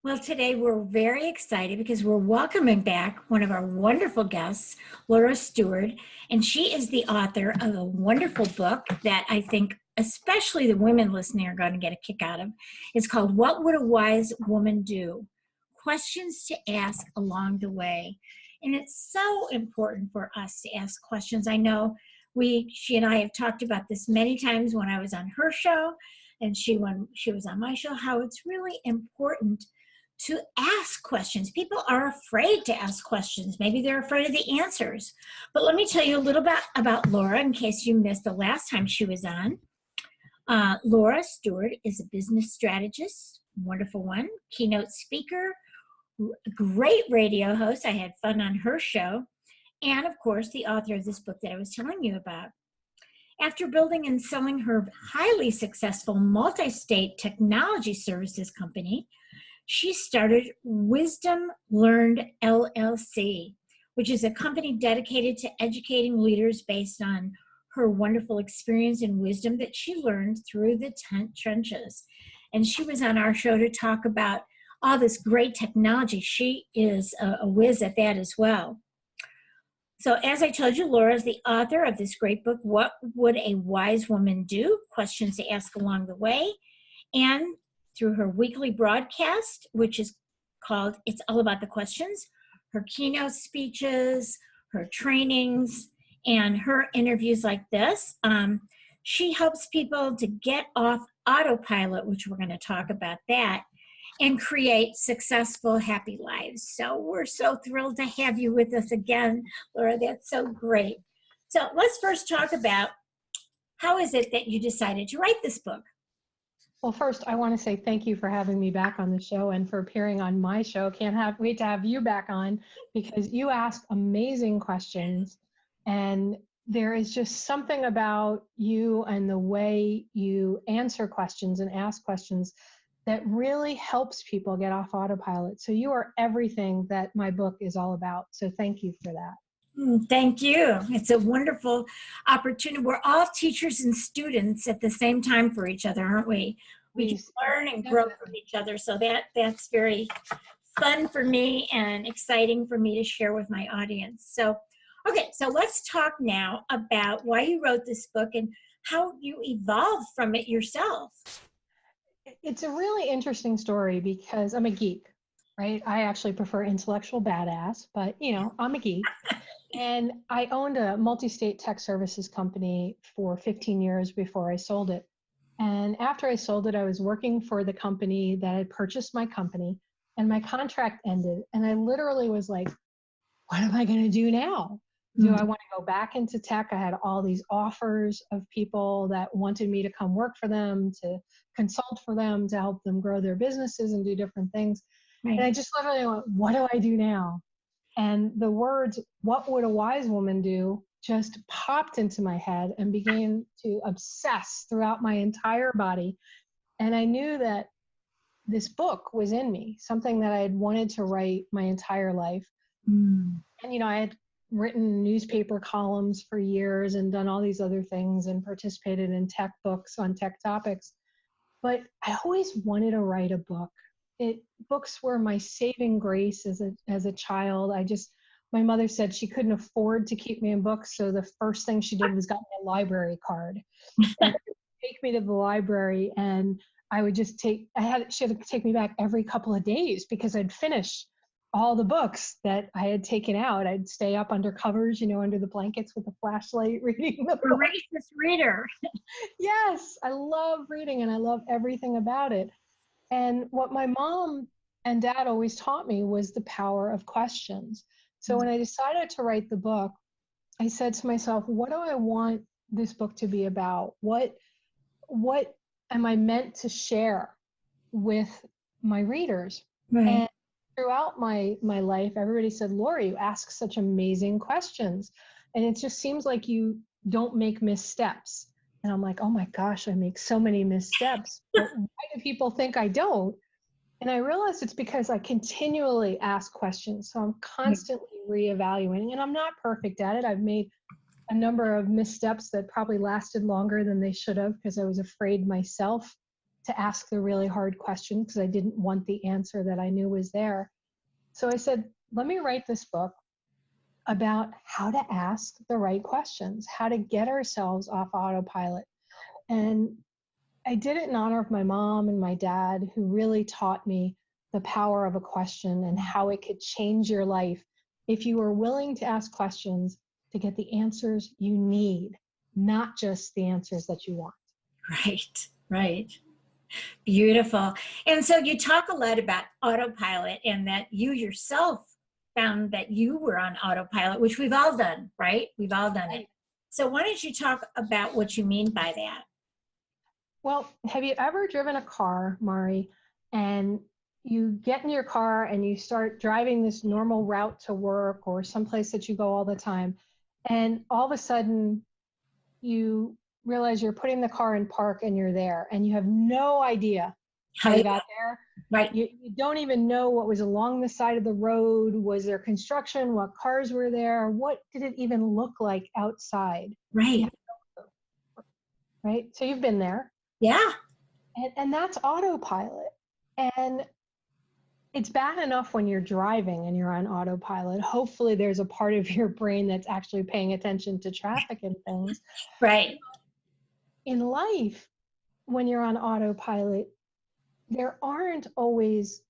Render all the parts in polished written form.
Well, today we're very excited because we're welcoming back one of our wonderful guests, Laura Steward, and she is the author of a wonderful book that I think especially the women listening are going to get a kick out of. It's called What Would a Wise Woman Do? Questions to Ask Along the Way. And it's so important for us to ask questions. I know she and I have talked about this many times when I was on her show and when she was on my show, how it's really important to ask questions. People are afraid to ask questions. Maybe they're afraid of the answers. But let me tell you a little bit about Laura in case you missed the last time she was on. Laura Steward is a business strategist, wonderful one, keynote speaker, great radio host. I had fun on her show. And of course, the author of this book that I was telling you about. After building and selling her highly successful multi-state technology services company, she started Wisdom Learned LLC, which is a company dedicated to educating leaders based on her wonderful experience and wisdom that she learned through the trenches. And she was on our show to talk about all this great technology. She is a whiz at that as well. So as I told you, Laura is the author of this great book, What Would a Wise Woman Do? Questions to Ask Along the Way. And through her weekly broadcast, which is called It's All About the Questions, her keynote speeches, her trainings, and her interviews like this. She helps people to get off autopilot, which we're going to talk about that, and create successful, happy lives. So we're so thrilled to have you with us again, Laura. That's so great. So let's first talk about how is it that you decided to write this book? Well, first, I want to say thank you for having me back on the show and for appearing on my show. Can't wait to have you back on because you ask amazing questions. And there is just something about you and the way you answer questions and ask questions that really helps people get off autopilot. So you are everything that my book is all about. So thank you for that. Thank you. It's a wonderful opportunity. We're all teachers and students at the same time for each other, aren't we? We can learn and grow from each other. So that's very fun for me and exciting for me to share with my audience. So, okay, so let's talk now about why you wrote this book and how you evolved from it yourself. It's a really interesting story because I'm a geek, right? I actually prefer intellectual badass, but I'm a geek. And I owned a multi-state tech services company for 15 years before I sold it. And after I sold it, I was working for the company that had purchased my company, and my contract ended. And I literally was like, what am I going to do now? Do I want to go back into tech? I had all these offers of people that wanted me to come work for them, to consult for them, to help them grow their businesses and do different things. Right. And I just literally went, what do I do now? And the words, what would a wise woman do, just popped into my head and began to obsess throughout my entire body. And I knew that this book was in me, something that I had wanted to write my entire life. And, I had written newspaper columns for years and done all these other things and participated in tech books on tech topics. But I always wanted to write a book. Books were my saving grace as a child. My mother said she couldn't afford to keep me in books, so the first thing she did was got me a library card. And take me to the library, and I would just she had to take me back every couple of days because I'd finish all the books that I had taken out. I'd stay up under covers, under the blankets with a flashlight reading the book. Voracious reader. Yes, I love reading and I love everything about it. And what my mom and dad always taught me was the power of questions. So when I decided to write the book, I said to myself, what do I want this book to be about? What am I meant to share with my readers? Right. And throughout my life, everybody said, Laura, you ask such amazing questions. And it just seems like you don't make missteps. And I'm like, oh my gosh, I make so many missteps. But why do people think I don't? And I realized it's because I continually ask questions. So I'm constantly reevaluating, and I'm not perfect at it. I've made a number of missteps that probably lasted longer than they should have because I was afraid myself to ask the really hard questions because I didn't want the answer that I knew was there. So I said, let me write this book about how to ask the right questions, how to get ourselves off autopilot. And I did it in honor of my mom and my dad, who really taught me the power of a question and how it could change your life if you are willing to ask questions to get the answers you need, not just the answers that you want. Right, right. Beautiful. And so you talk a lot about autopilot and that you yourself found that you were on autopilot, which we've all done, right? We've all done it. So why don't you talk about what you mean by that? Well, have you ever driven a car, Mari, and you get in your car and you start driving this normal route to work or someplace that you go all the time, and all of a sudden you realize you're putting the car in park and you're there and you have no idea how you got there. Right. You don't even know what was along the side of the road. Was there construction? What cars were there? What did it even look like outside? Right. Right. So you've been there. Yeah. And that's autopilot. And it's bad enough when you're driving and you're on autopilot. Hopefully there's a part of your brain that's actually paying attention to traffic and things. Right. In life, when you're on autopilot, there aren't always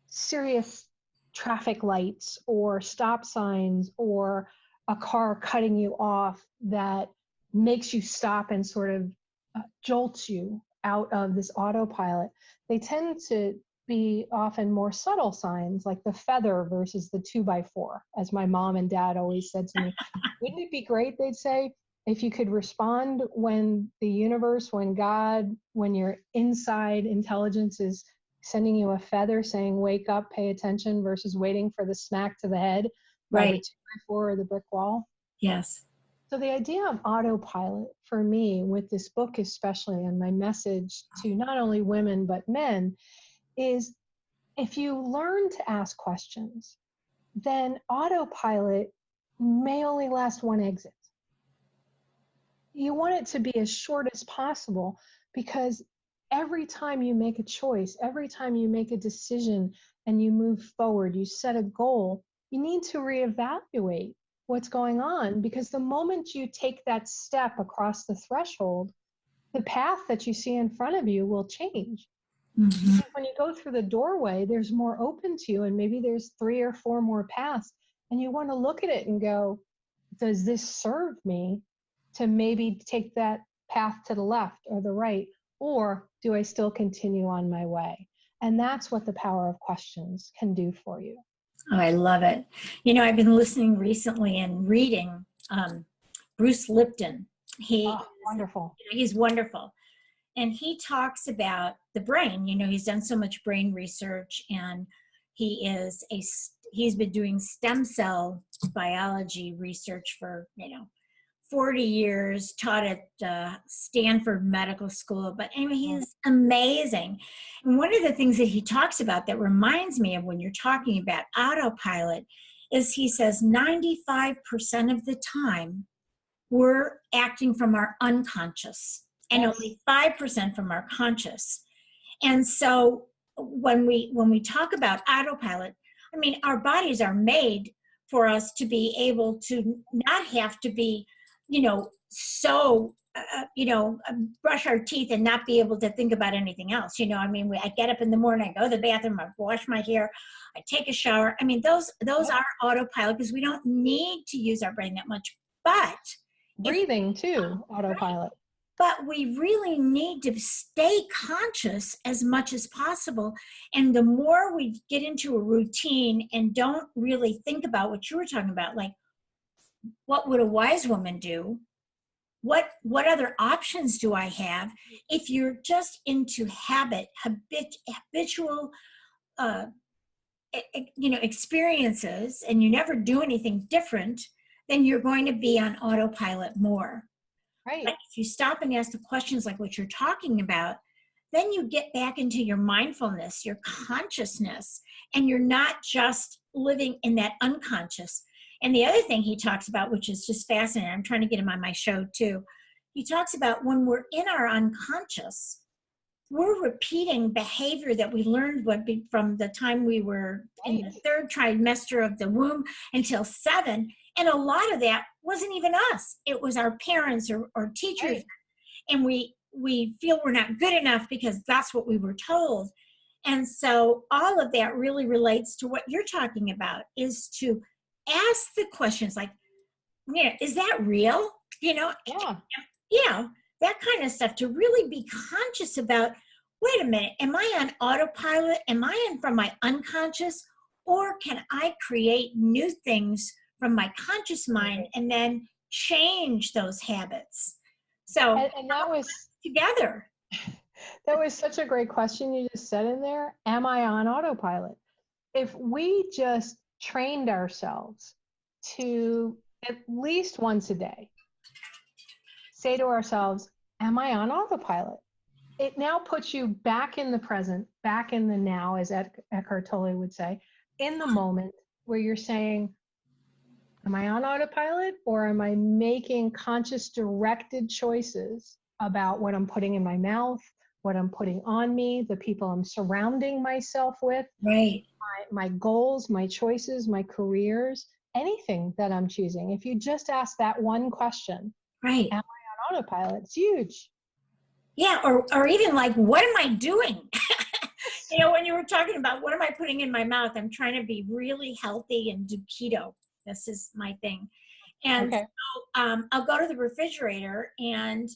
serious traffic lights or stop signs or a car cutting you off that makes you stop and sort of jolts you out of this autopilot. They tend to be often more subtle signs, like the feather versus the 2x4, as my mom and dad always said to me. Wouldn't it be great, they'd say, if you could respond when the universe, when God, when your inside intelligence is sending you a feather saying, wake up, pay attention, versus waiting for the smack to the head by the 2x4 or the brick wall? Yes. So the idea of autopilot for me with this book especially, and my message to not only women but men, is if you learn to ask questions, then autopilot may only last one exit. You want it to be as short as possible, because every time you make a choice, every time you make a decision and you move forward, you set a goal, you need to reevaluate what's going on, because the moment you take that step across the threshold, the path that you see in front of you will change. Mm-hmm. When you go through the doorway, there's more open to you, and maybe there's 3 or 4 more paths, and you want to look at it and go, does this serve me to maybe take that path to the left or the right, or do I still continue on my way? And that's what the power of questions can do for you. Oh, I love it. You know, I've been listening recently and reading Bruce Lipton. Wonderful. He's wonderful. And he talks about the brain. You know, he's done so much brain research, and he's been doing stem cell biology research for, 40 years, taught at Stanford Medical School. But anyway, he's amazing. And one of the things that he talks about that reminds me of when you're talking about autopilot is he says 95% of the time we're acting from our unconscious, and only 5% from our conscious. And so when we talk about autopilot, I mean, our bodies are made for us to be able to not have to be, brush our teeth and not be able to think about anything else. I mean, I get up in the morning, I go to the bathroom, I wash my hair, I take a shower. I mean, those are autopilot, because we don't need to use our brain that much. But breathing too, autopilot. But we really need to stay conscious as much as possible. And the more we get into a routine and don't really think about what you were talking about, like, what would a wise woman do? What other options do I have? If you're just into habitual, experiences, and you never do anything different, then you're going to be on autopilot more. Right. But if you stop and ask the questions like what you're talking about, then you get back into your mindfulness, your consciousness, and you're not just living in that unconscious. And the other thing he talks about, which is just fascinating, I'm trying to get him on my show too. He talks about when we're in our unconscious, we're repeating behavior that we learned from the time we were in the third trimester of the womb until 7. And a lot of that wasn't even us. It was our parents or teachers. Right. And we feel we're not good enough because that's what we were told. And so all of that really relates to what you're talking about, is to ask the questions like, is that real? Yeah. That kind of stuff, to really be conscious about, wait a minute, am I on autopilot? Am I in from my unconscious? Or can I create new things from my conscious mind and then change those habits? So And that was together. That was such a great question you just said in there. Am I on autopilot? If we just trained ourselves to at least once a day say to ourselves, am I on autopilot? It now puts you back in the present, back in the now, as Eckhart Tolle would say, in the moment where you're saying, am I on autopilot, or am I making conscious directed choices about what I'm putting in my mouth, what I'm putting on me, the people I'm surrounding myself with, Right. my goals, my choices, my careers, anything that I'm choosing. If you just ask that one question, Right. am I on autopilot? It's huge. Yeah. Or even like, what am I doing? When you were talking about what am I putting in my mouth, I'm trying to be really healthy and do keto. This is my thing. And Okay. so, I'll go to the refrigerator, and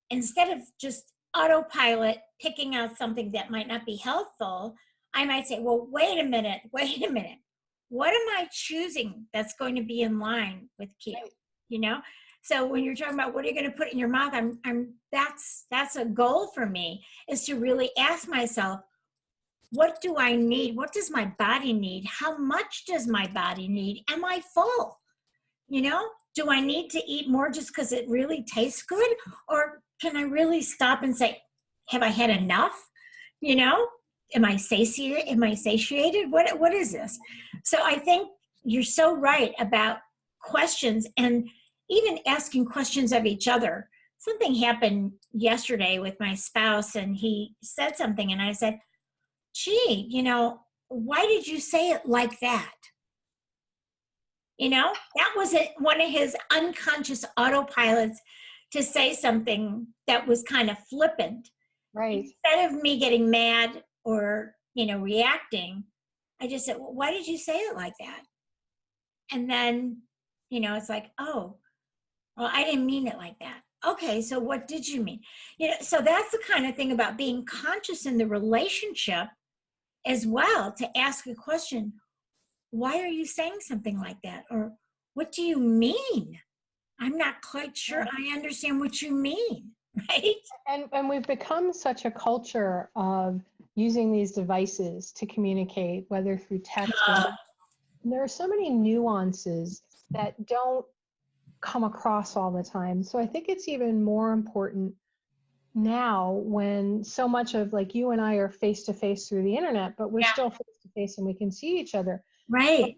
instead of just autopilot picking out something that might not be healthful, I might say, well, wait a minute. What am I choosing that's going to be in line with keto? Right. So when you're talking about what are you going to put in your mouth, that's a goal for me, is to really ask myself, what do I need? What does my body need? How much does my body need? Am I full? Do I need to eat more just because it really tastes good? Or can I really stop and say, have I had enough? Am I satiated? What is this? So I think you're so right about questions, and even asking questions of each other. Something happened yesterday with my spouse, and he said something, and I said, gee, why did you say it like that? That was one of his unconscious autopilots, to say something that was kind of flippant. Right. Instead of me getting mad or, reacting, I just said, well, why did you say it like that? And then, it's like, oh, well, I didn't mean it like that. Okay, so what did you mean? So that's the kind of thing about being conscious in the relationship as well, to ask a question, why are you saying something like that? Or what do you mean? I'm not quite sure I understand what you mean, right? And we've become such a culture of using these devices to communicate, whether through text or there are so many nuances that don't come across all the time. So I think it's even more important now, when so much of, like, you and I are face to face through the internet, but we're still face to face and we can see each other. Right.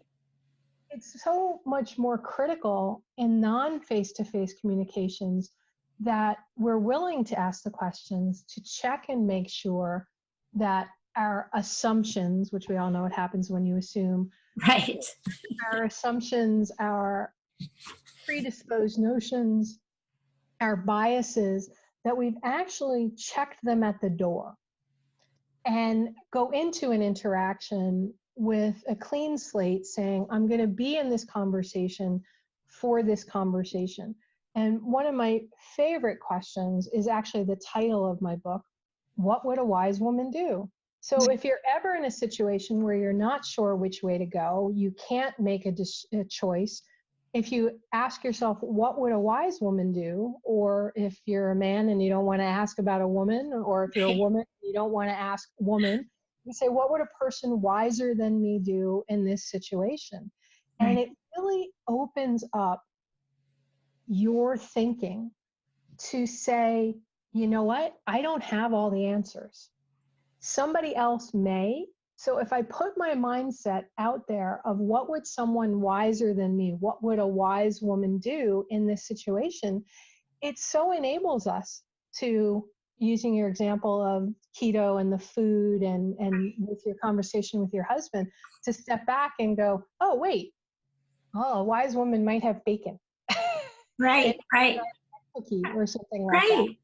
It's so much more critical in non-face to face communications that we're willing to ask the questions, to check and make sure that our assumptions, which we all know what happens when you assume, Right. our assumptions, our predisposed notions, our biases, that we've actually checked them at the door and go into an interaction with a clean slate, saying, I'm going to be in this conversation for this conversation. And one of my favorite questions is actually the title of my book, What Would a Wise Woman Do? So if you're ever in a situation where you're not sure which way to go, you can't make a choice, if you ask yourself, what would a wise woman do? Or if you're a man and you don't want to ask about a woman, or if you're a woman, you don't want to ask woman, you say, what would a person wiser than me do in this situation? And it really opens up your thinking to say, you know what? I don't have all the answers. Somebody else may. So if I put my mindset out there of what would someone wiser than me, what would a wise woman do in this situation, it so enables us to, using your example of keto and the food and with your conversation with your husband, to step back and go, oh, wait, oh, a wise woman might have bacon. Right, right, Cookie or something like that. right.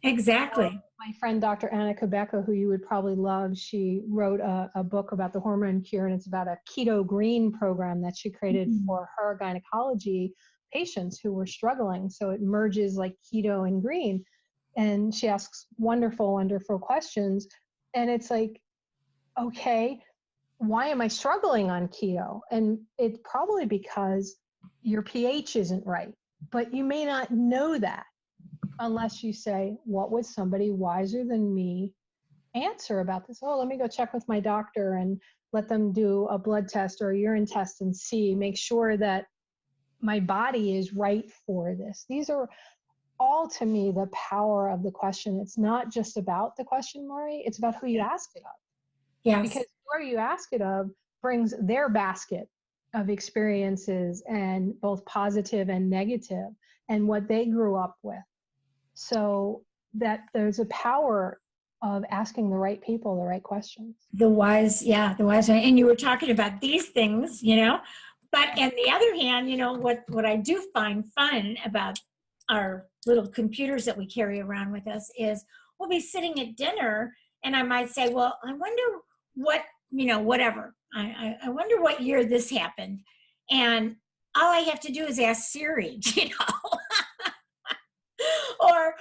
Exactly. My friend, Dr. Anna Kubeka, who you would probably love, she wrote a book about the hormone cure, and it's about a keto green program that she created for her gynecology patients who were struggling. So it merges like keto and green. And she asks wonderful, wonderful questions. And it's like, okay, why am I struggling on keto? And it's probably because your pH isn't right. But you may not know that unless you say, what would somebody wiser than me answer about this? Oh, let me go check with my doctor and let them do a blood test or a urine test and see, make sure that my body is right for this. These are all, to me, the power of the question. It's not just about the question, Maury, it's about who you ask it of. Yes. Because whoever you ask it of brings their basket of experiences, and both positive and negative, and what they grew up with. So that there's a power of asking the right people the right questions. The wise, yeah, the wise. And you were talking about these things, but on the other hand, what I do find fun about our little computers that we carry around with us is we'll be sitting at dinner and I might say, well, I wonder what, whatever. I wonder what year this happened. And all I have to do is ask Siri, or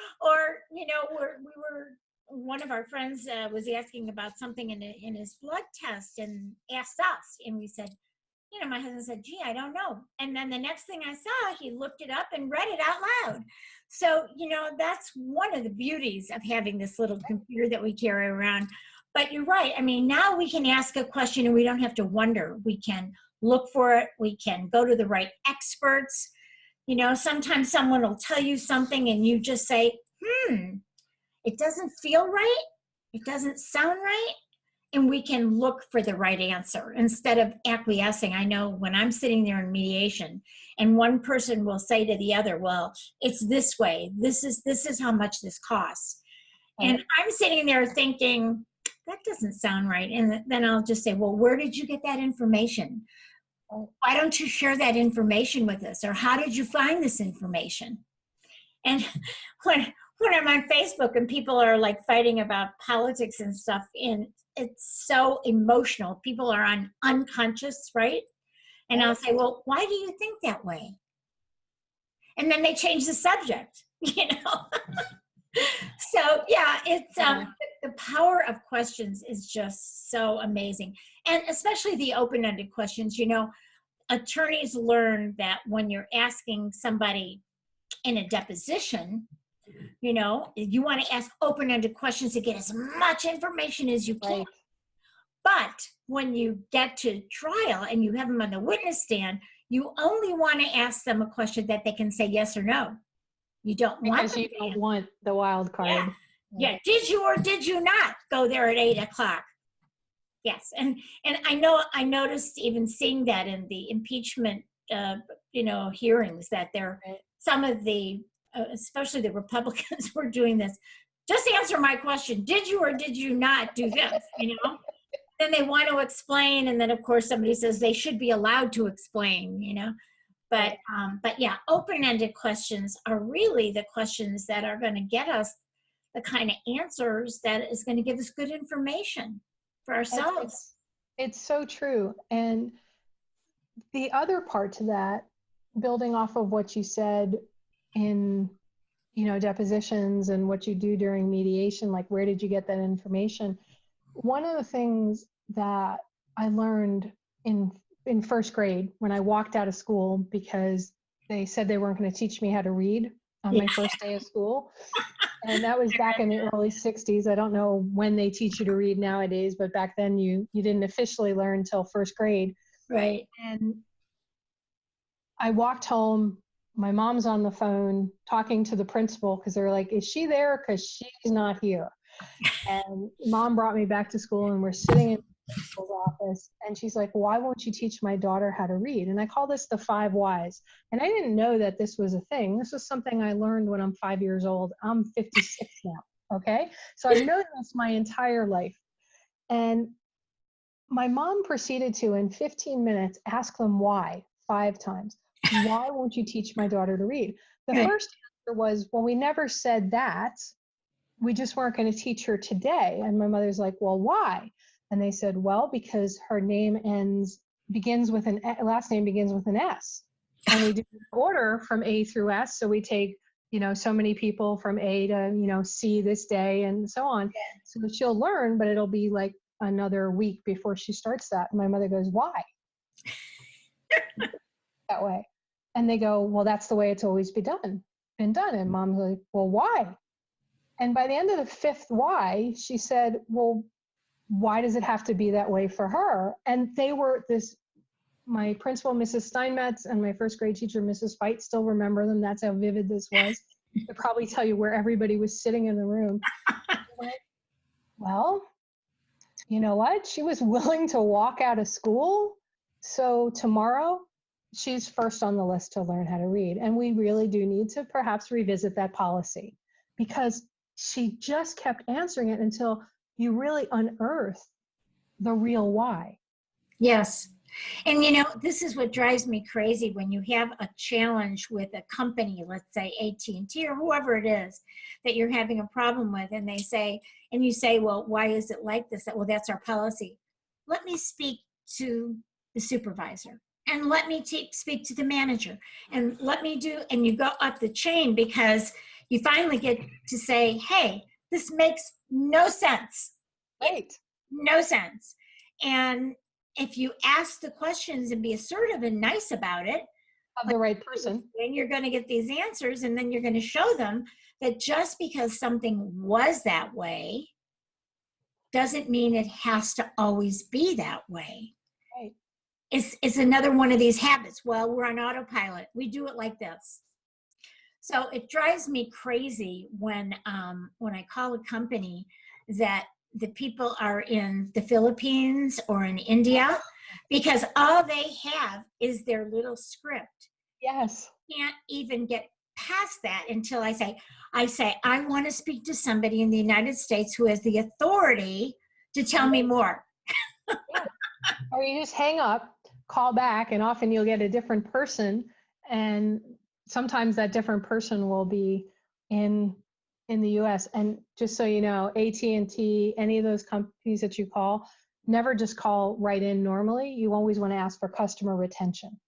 one of our friends was asking about something in his blood test and asked us, and we said, my husband said, gee, I don't know. And then the next thing I saw, he looked it up and read it out loud. So, that's one of the beauties of having this little computer that we carry around. But you're right. I mean, now we can ask a question and we don't have to wonder. We can look for it. We can go to the right experts. Sometimes someone will tell you something and you just say, it doesn't feel right. It doesn't sound right. And we can look for the right answer instead of acquiescing. I know when I'm sitting there in mediation and one person will say to the other, well, it's this way. This is how much this costs. And I'm sitting there thinking, that doesn't sound right. And then I'll just say, well, where did you get that information? Why don't you share that information with us? Or how did you find this information? And when I'm on Facebook and people are like fighting about politics and stuff, and it's so emotional. People are unconscious, right? And I'll say, well, why do you think that way? And then they change the subject, So yeah, it's the power of questions is just so amazing. And especially the open-ended questions, attorneys learn that when you're asking somebody in a deposition, you want to ask open-ended questions to get as much information as you can. Right. But when you get to trial and you have them on the witness stand, you only want to ask them a question that they can say yes or no. You don't want the wild card. Yeah. Did you or did you not go there at 8:00? Yes. And I noticed even seeing that in the impeachment, hearings, that some of the, especially the Republicans were doing this. Just answer my question. Did you or did you not do this? Then they want to explain. And then of course somebody says they should be allowed to explain, but yeah, open-ended questions are really the questions that are going to get us the kind of answers that is going to give us good information for ourselves. It's so true. And the other part to that, building off of what you said in, depositions and what you do during mediation, like where did you get that information? One of the things that I learned in first grade when I walked out of school, because they said they weren't going to teach me how to read on my first day of school. And that was back in the early 60s. I don't know when they teach you to read nowadays, but back then you didn't officially learn until first grade. Right. And I walked home. My mom's on the phone talking to the principal because they're like, is she there? Because she's not here. And mom brought me back to school and we're sitting in the principal's office and she's like, why won't you teach my daughter how to read? And I call this the 5 whys. And I didn't know that this was a thing. This was something I learned when I'm 5 years old. I'm 56 now. Okay. So I've known this my entire life. And my mom proceeded to, in 15 minutes, ask them why 5 times. Why won't you teach my daughter to read? The Right. first answer was, well, we never said that. We just weren't going to teach her today. And my mother's like, well, why? And they said, well, because her name begins with an last name begins with an S. And we do an order from A through S. So we take, so many people from A to, C this day and so on. So she'll learn, but it'll be like another week before she starts that. And my mother goes, why? That way. And they go, well, that's the way it's always been done. And mom's like, well, why? And by the end of the fifth why, she said, well, why does it have to be that way for her? And they were my principal, Mrs. Steinmetz, and my first grade teacher, Mrs. Fight, still remember them. That's how vivid this was. They probably tell you where everybody was sitting in the room. Well, you know what? She was willing to walk out of school. So tomorrow, she's first on the list to learn how to read. And we really do need to perhaps revisit that policy, because she just kept answering it until you really unearth the real why. Yes. And this is what drives me crazy when you have a challenge with a company, let's say AT&T or whoever it is that you're having a problem with, and you say, well, why is it like this? Well, that's our policy. Let me speak to the supervisor, and let me speak to the manager, and and you go up the chain, because you finally get to say, hey, this makes no sense. Right. No sense. And if you ask the questions and be assertive and nice about it, of the right person, then you're going to get these answers, and then you're going to show them that just because something was that way doesn't mean it has to always be that way. Right. It's another one of these habits. Well, we're on autopilot. We do it like this. So it drives me crazy when I call a company that the people are in the Philippines or in India, because all they have is their little script. Yes. Can't even get past that until I say, I want to speak to somebody in the United States who has the authority to tell me more. Yeah. Or you just hang up, call back, and often you'll get a different person. And sometimes that different person will be in the US. And just so you know, AT&T, any of those companies that you call, never just call right in normally. You always want to ask for customer retention.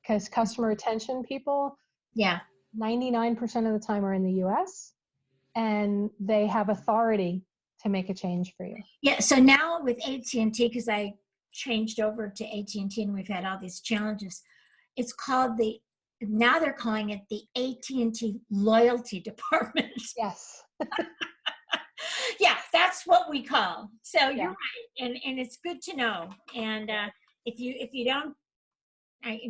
Because customer retention people, 99% of the time are in the US, and they have authority to make a change for you. Yeah, so now with AT&T, because I changed over to AT&T and we've had all these challenges, it's called now they're calling it the AT&T Loyalty Department. Yes. Yeah, that's what we call. So you're right, and it's good to know. And if you don't,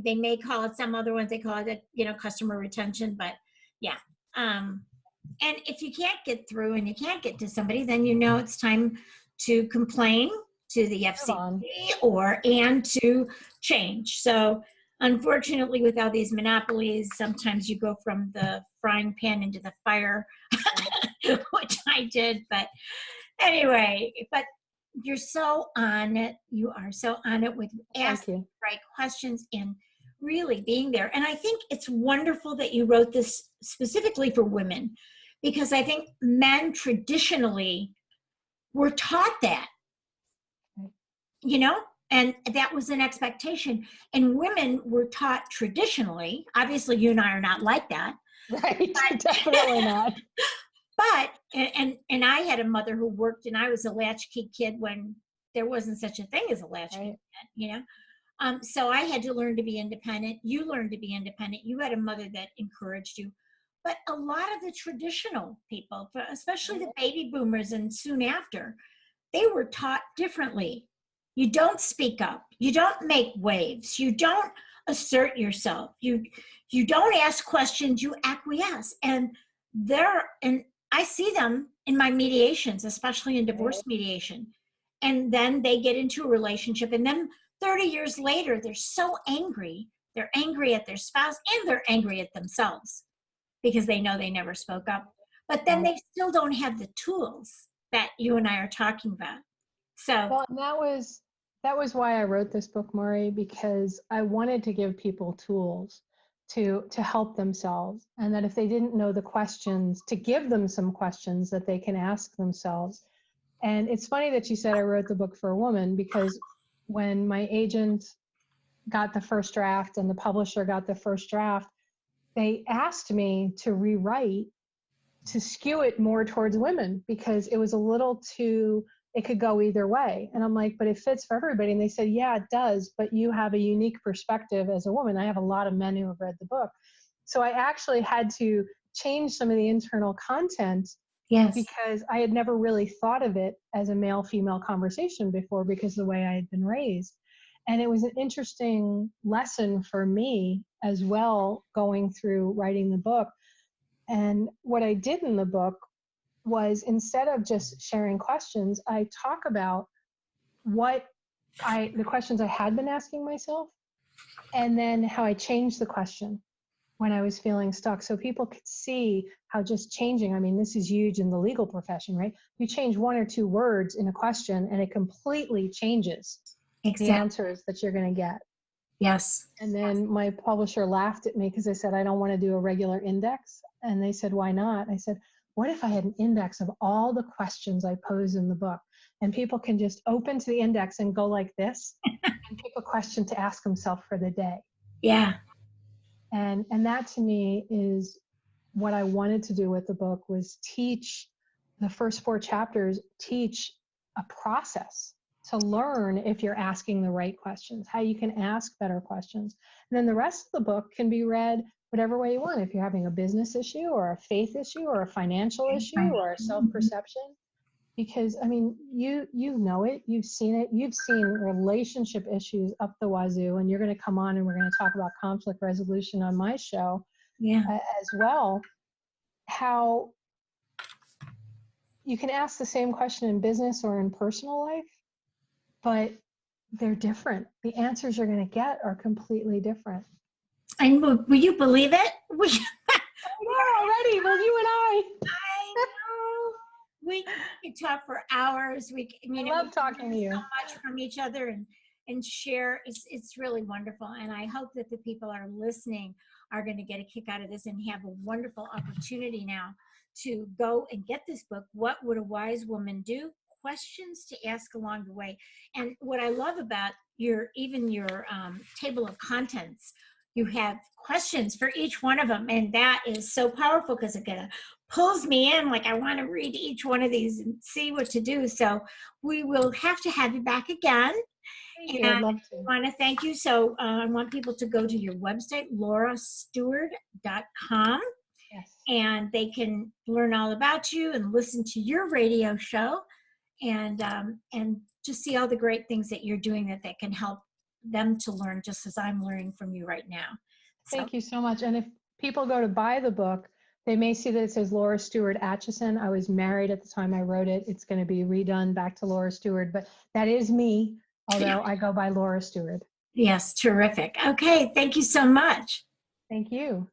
they may call it some other ones. They call it customer retention, but yeah. And if you can't get through and you can't get to somebody, then it's time to complain to the FCC and to change. So unfortunately, with all these monopolies, sometimes you go from the frying pan into the fire, which I did. But anyway, you're so on it. You are so on it with asking the right questions and really being there. And I think it's wonderful that you wrote this specifically for women, because I think men traditionally were taught that, and that was an expectation. And women were taught traditionally, obviously you and I are not like that. Right, definitely not. But, and I had a mother who worked, and I was a latchkey kid when there wasn't such a thing as a latchkey kid, So I had to learn to be independent. You learned to be independent. You had a mother that encouraged you. But a lot of the traditional people, especially the baby boomers and soon after, they were taught differently. You don't speak up. You don't make waves. You don't assert yourself. You don't ask questions. You acquiesce. And I see them in my mediations, especially in divorce mediation. And then they get into a relationship, and then 30 years later, they're so angry. They're angry at their spouse, and they're angry at themselves because they know they never spoke up. but then they still don't have the tools that you and I are talking about. So, Well, and that was why I wrote this book, Maury, because I wanted to give people tools to help themselves, and that if they didn't know the questions, to give them some questions that they can ask themselves. And it's funny that you said I wrote the book for a woman, because when my agent got the first draft and the publisher got the first draft, they asked me to rewrite to skew it more towards women, because it was a little too, it could go either way. And I'm like, but it fits for everybody. And they said, yeah, it does, but you have a unique perspective as a woman. I have a lot of men who have read the book. So I actually had to change some of the internal content, yes, because I had never really thought of it as a male-female conversation before, because of the way I had been raised. And it was an interesting lesson for me as well, going through writing the book. And what I did in the book was, instead of just sharing questions, I talk about the questions I had been asking myself, and then how I changed the question when I was feeling stuck, so people could see how just changing, I mean, this is huge in the legal profession, right? You change one or two words in a question and it completely changes the answers that you're going to get. Yes. And then my publisher laughed at me because I said, I don't want to do a regular index. And they said, why not? I said, what if I had an index of all the questions I pose in the book, and people can just open to the index and go like this and pick a question to ask themselves for the day. Yeah. And that to me is what I wanted to do with the book, was teach the first 4 chapters, teach a process to learn if you're asking the right questions, how you can ask better questions. And then the rest of the book can be read whatever way you want. If you're having a business issue or a faith issue or a financial issue or a self-perception, because I mean, you know it, you've seen it, you've seen relationship issues up the wazoo, and you're going to come on and we're going to talk about conflict resolution on my show as well. How you can ask the same question in business or in personal life, but they're different. The answers you're going to get are completely different. And will you believe it? I know already. Well, you and I know. We could talk for hours. I love talking to you. So much from each other and share. It's really wonderful. And I hope that the people are listening are going to get a kick out of this and have a wonderful opportunity now to go and get this book, What Would a Wise Woman Do? Questions to ask along the way. And what I love about your table of contents, you have questions for each one of them. And that is so powerful, because it kind of pulls me in, like I want to read each one of these and see what to do. So we will have to have you back again. Thank you. I'd love to. I want to thank you. So I want people to go to your website, laurasteward.com. Yes. And they can learn all about you and listen to your radio show, and just see all the great things that you're doing that can help them to learn, just as I'm learning from you right now. Thank you so much. And if people go to buy the book, they may see that it says Laura Steward Atchison. I was married at the time I wrote it. It's going to be redone back to Laura Steward, but that is me, although I go by Laura Steward. Yes, terrific. Okay, thank you so much. Thank you.